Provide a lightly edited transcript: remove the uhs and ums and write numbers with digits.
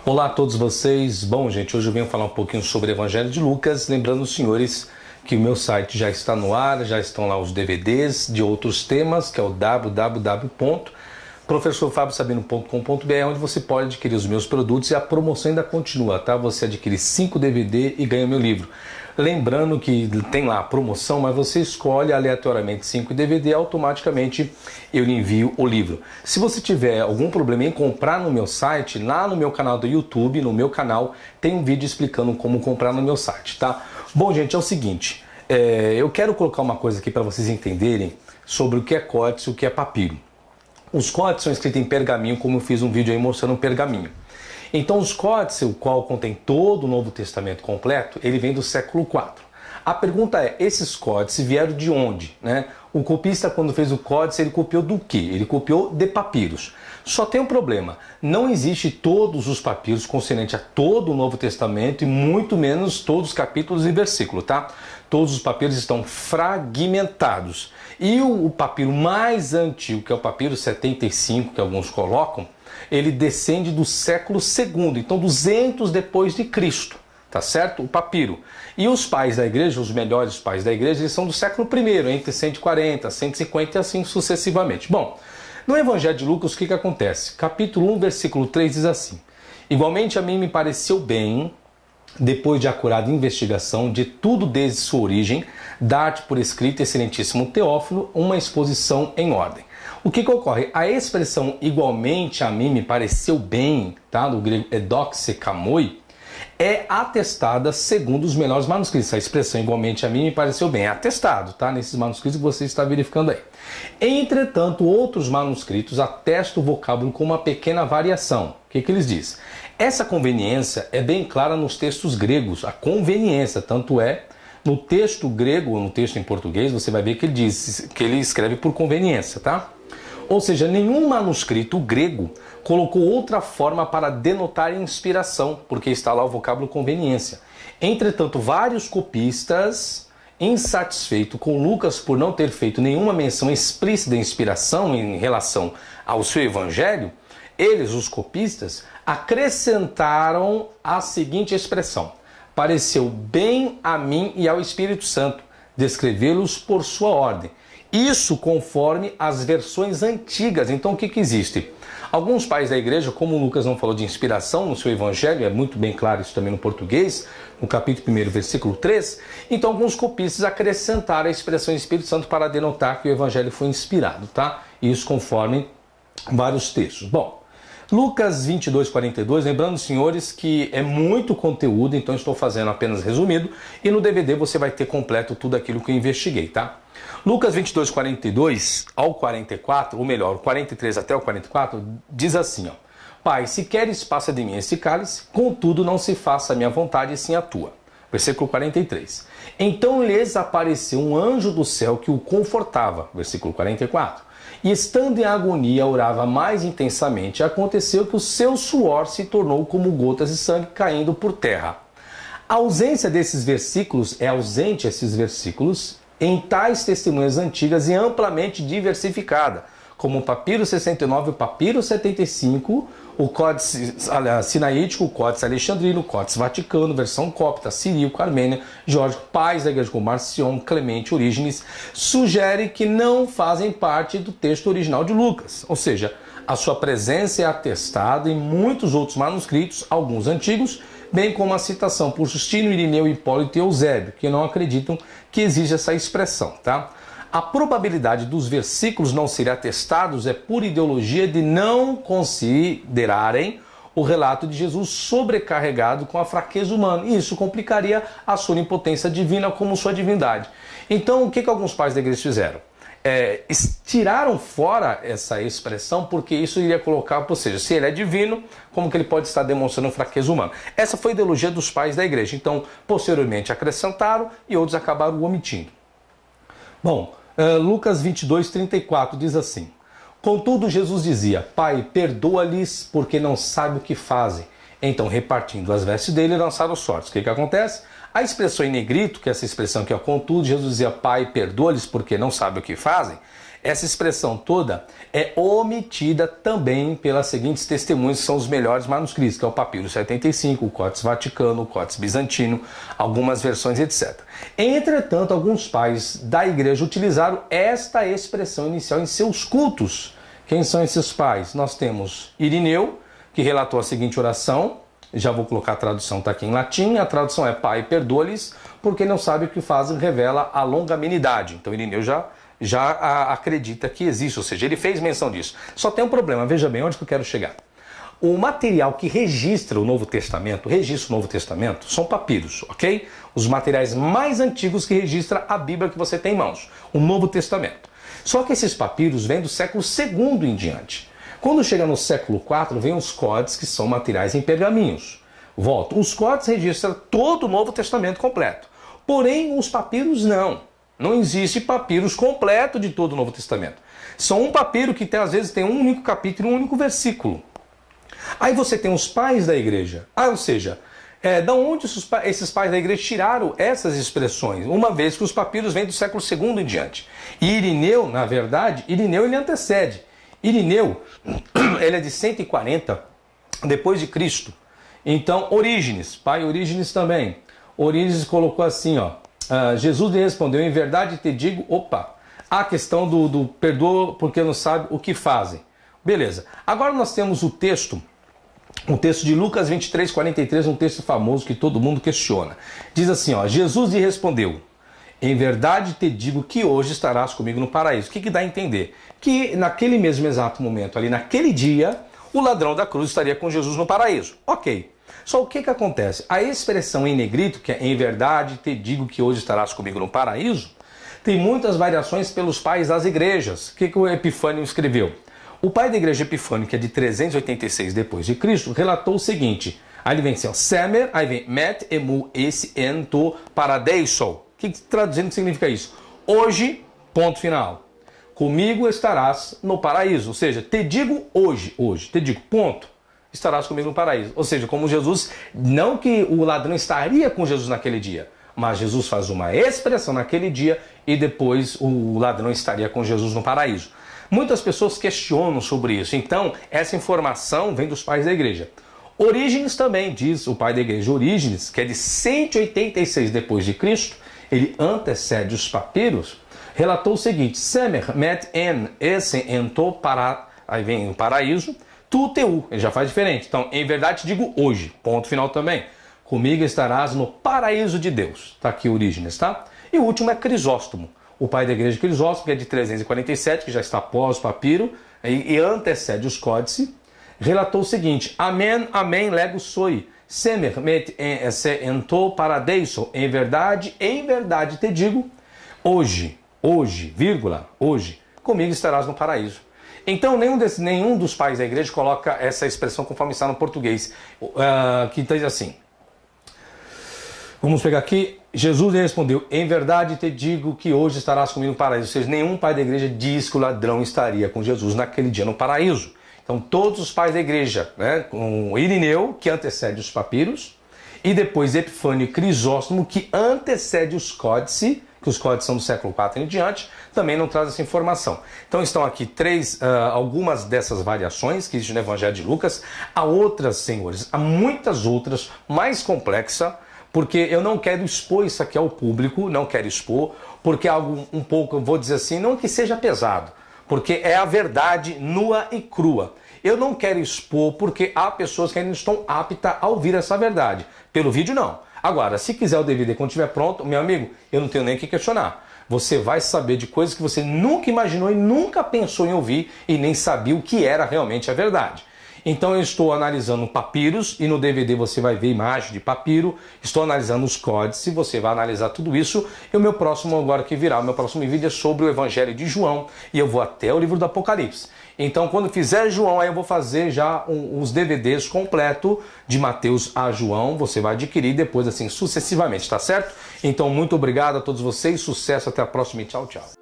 Olá a todos vocês. Bom, gente, hoje eu venho falar um pouquinho sobre o Evangelho de Lucas, lembrando os senhores que o meu site já está no ar, já estão lá os DVDs de outros temas, que é o www.professorfabiosabino.com.br, onde você pode adquirir os meus produtos e a promoção ainda continua, tá? Você adquire 5 DVD e ganha meu livro. Lembrando que tem lá a promoção, mas você escolhe aleatoriamente 5 DVD, automaticamente eu lhe envio o livro. Se você tiver algum problema em comprar no meu site, lá no meu canal do YouTube, no meu canal, tem um vídeo explicando como comprar no meu site, tá? Bom, gente, é o seguinte, eu quero colocar uma coisa aqui para vocês entenderem sobre o que é códice e o que é papiro. Os códices são escritos em pergaminho, como eu fiz um vídeo aí mostrando um pergaminho. Então os códices, o qual contém todo o Novo Testamento completo, ele vem do século IV. A pergunta é, esses códices vieram de onde, né? O copista, quando fez o códice, ele copiou do quê? Ele copiou de papiros. Só tem um problema, não existe todos os papiros concernentes a todo o Novo Testamento e muito menos todos os capítulos e versículos, tá? Todos os papiros estão fragmentados. E o papiro mais antigo, que é o papiro 75, que alguns colocam, ele descende do século II, então 200 depois de Cristo, tá certo? O papiro. E os pais da igreja, os melhores pais da igreja, eles são do século I, entre 140, 150 e assim sucessivamente. Bom, no Evangelho de Lucas, o que acontece? Capítulo 1, versículo 3 diz assim: Igualmente a mim me pareceu bem, depois de acurada investigação de tudo desde sua origem, dar-te por escrito, excelentíssimo Teófilo, uma exposição em ordem. O que ocorre? A expressão igualmente a mim me pareceu bem, tá? Do grego edoxe kamoi, é atestada segundo os melhores manuscritos. A expressão igualmente a mim me pareceu bem é atestado, tá? Nesses manuscritos que você está verificando aí. Entretanto, outros manuscritos atestam o vocábulo com uma pequena variação. O que eles dizem? Essa conveniência é bem clara nos textos gregos. A conveniência, tanto é, no texto grego ou no texto em português, você vai ver que ele diz que ele escreve por conveniência, tá? Ou seja, nenhum manuscrito grego colocou outra forma para denotar inspiração, porque está lá o vocábulo conveniência. Entretanto, vários copistas, insatisfeitos com Lucas por não ter feito nenhuma menção explícita de inspiração em relação ao seu evangelho, eles, os copistas, acrescentaram a seguinte expressão: pareceu bem a mim e ao Espírito Santo descrevê-los por sua ordem. Isso conforme as versões antigas. Então o que existe? Alguns pais da igreja, como Lucas não falou de inspiração no seu evangelho, é muito bem claro isso também no português, no capítulo 1, versículo 3, então alguns copistas acrescentaram a expressão Espírito Santo para denotar que o evangelho foi inspirado, tá? Isso conforme vários textos. Bom, Lucas 22, 42, lembrando, senhores, que é muito conteúdo, então estou fazendo apenas resumido, e no DVD você vai ter completo tudo aquilo que eu investiguei, tá? Lucas 22, 42 ao 44, ou melhor, o 43 até o 44, diz assim, ó: Pai, se queres, passa de mim esse cálice, contudo não se faça a minha vontade, e sim a tua. Versículo 43. Então lhes apareceu um anjo do céu que o confortava. Versículo 44. E estando em agonia, orava mais intensamente. E aconteceu que o seu suor se tornou como gotas de sangue caindo por terra. A ausência desses versículos, ausente esses versículos, em tais testemunhas antigas e amplamente diversificada, como o papiro 69 e o papiro 75, o códice sinaítico, o códice alexandrino, o códice vaticano, versão cópita, siríaco, armênia, Geórgico, pais da igreja como Marcion, Clemente, Orígenes, sugere que não fazem parte do texto original de Lucas, ou seja, a sua presença é atestada em muitos outros manuscritos, alguns antigos, bem como a citação por Justino, Irineu, Hipólito e Eusébio, que não acreditam que existe essa expressão, tá? A probabilidade dos versículos não serem atestados é por ideologia de não considerarem o relato de Jesus sobrecarregado com a fraqueza humana. E isso complicaria a sua onipotência divina como sua divindade. Então, o que alguns pais da igreja fizeram? Tiraram fora essa expressão porque isso iria colocar, ou seja, se ele é divino, como que ele pode estar demonstrando fraqueza humana? Essa foi a ideologia dos pais da igreja. Então, posteriormente acrescentaram e outros acabaram omitindo. Bom, Lucas 22, 34 diz assim: Contudo, Jesus dizia: Pai, perdoa-lhes porque não sabem o que fazem. Então, repartindo as vestes dele, lançaram sortes. O que acontece? A expressão em negrito, que é essa expressão aqui, contudo, Jesus dizia: Pai, perdoa-lhes porque não sabem o que fazem, Essa expressão toda é omitida também pelas seguintes testemunhas, que são os melhores manuscritos, que é o Papiro 75, o Códice Vaticano, o Códice Bizantino, algumas versões, etc. Entretanto, alguns pais da igreja utilizaram esta expressão inicial em seus cultos. Quem são esses pais? Nós temos Irineu, que relatou a seguinte oração, já vou colocar a tradução, está aqui em latim, a tradução é: Pai, perdoa-lhes, porque não sabe o que fazem, revela a longanimidade. Então Irineu já acredita que existe, ou seja, ele fez menção disso. Só tem um problema, veja bem onde que eu quero chegar. O material que registra o Novo Testamento, são papiros, ok? Os materiais mais antigos que registram a Bíblia que você tem em mãos, o Novo Testamento. Só que esses papiros vêm do século II em diante. Quando chega no século IV, vem os códices, que são materiais em pergaminhos. Volto, os códices registram todo o Novo Testamento completo. Porém, os papiros não. Não existe papiros completo de todo o Novo Testamento. São um papiro que às vezes tem um único capítulo e um único versículo. Aí você tem os pais da igreja. Ou seja, da onde esses pais da igreja tiraram essas expressões? Uma vez que os papiros vêm do século II em diante. E Irineu, na verdade, ele antecede. Irineu, ele é de 140 depois de Cristo. Então, Orígenes, pai Orígenes também. Orígenes colocou assim, ó. Jesus lhe respondeu: em verdade te digo, a questão do perdoa porque não sabe o que fazem. Beleza. Agora nós temos o texto de Lucas 23, 43, um texto famoso que todo mundo questiona. Diz assim, ó: Jesus lhe respondeu: em verdade te digo que hoje estarás comigo no paraíso. O que dá a entender? Que naquele mesmo exato momento, ali naquele dia, o ladrão da cruz estaria com Jesus no paraíso. Ok. Só o que acontece? A expressão em negrito, que é em verdade te digo que hoje estarás comigo no paraíso, tem muitas variações pelos pais das igrejas. O que o Epifânio escreveu? O pai da igreja Epifânio, que é de 386 depois de Cristo, relatou o seguinte. Aí ele vem assim, ó, Semer, aí vem met emu esse ento paradeiso. Que traduzindo, que significa isso? Hoje, ponto final. Comigo estarás no paraíso. Ou seja, te digo hoje, te digo, ponto. Estarás comigo no paraíso. Ou seja, como Jesus, não que o ladrão estaria com Jesus naquele dia, mas Jesus faz uma expressão naquele dia e depois o ladrão estaria com Jesus no paraíso. Muitas pessoas questionam sobre isso. Então, essa informação vem dos pais da igreja. Orígenes também, diz o pai da igreja Orígenes, que é de 186 depois de Cristo, ele antecede os papiros, relatou o seguinte: Semer met en esse ento para, aí vem o paraíso, tu teu, ele já faz diferente. Então, em verdade te digo hoje, ponto final também. Comigo estarás no paraíso de Deus. Está aqui Orígenes, tá? E o último é Crisóstomo, o pai da igreja Crisóstomo, que é de 347, que já está pós-papiro, e antecede os códices, relatou o seguinte: Amém, amém, lego soi. Semer met esse ento paradeiso. Em verdade te digo, hoje, vírgula, hoje, comigo estarás no paraíso. Então, nenhum dos pais da igreja coloca essa expressão conforme está no português, que diz assim. Vamos pegar aqui. Jesus lhe respondeu: em verdade te digo que hoje estarás comigo no paraíso. Ou seja, nenhum pai da igreja diz que o ladrão estaria com Jesus naquele dia no paraíso. Então, todos os pais da igreja, né, com Irineu, que antecede os papiros, e depois Epifânio e Crisóstomo, que antecede os códices, que os códices são do século IV em diante, também não traz essa informação. Então estão aqui algumas dessas variações que existem no Evangelho de Lucas. Há outras, senhores, há muitas outras, mais complexas, porque eu não quero expor isso aqui ao público, não quero expor, porque é algo um pouco, eu vou dizer assim, não que seja pesado, porque é a verdade nua e crua. Eu não quero expor porque há pessoas que ainda estão aptas a ouvir essa verdade. Pelo vídeo, não. Agora, se quiser o DVD quando estiver pronto, meu amigo, eu não tenho nem o que questionar. Você vai saber de coisas que você nunca imaginou e nunca pensou em ouvir e nem sabia o que era realmente a verdade. Então eu estou analisando papiros e no DVD você vai ver imagem de papiro, estou analisando os códices, você vai analisar tudo isso e o meu próximo vídeo é sobre o Evangelho de João e eu vou até o livro do Apocalipse. Então quando fizer João, aí eu vou fazer já os DVDs completo de Mateus a João, você vai adquirir depois assim sucessivamente, tá certo? Então muito obrigado a todos vocês, sucesso, até a próxima e tchau, tchau.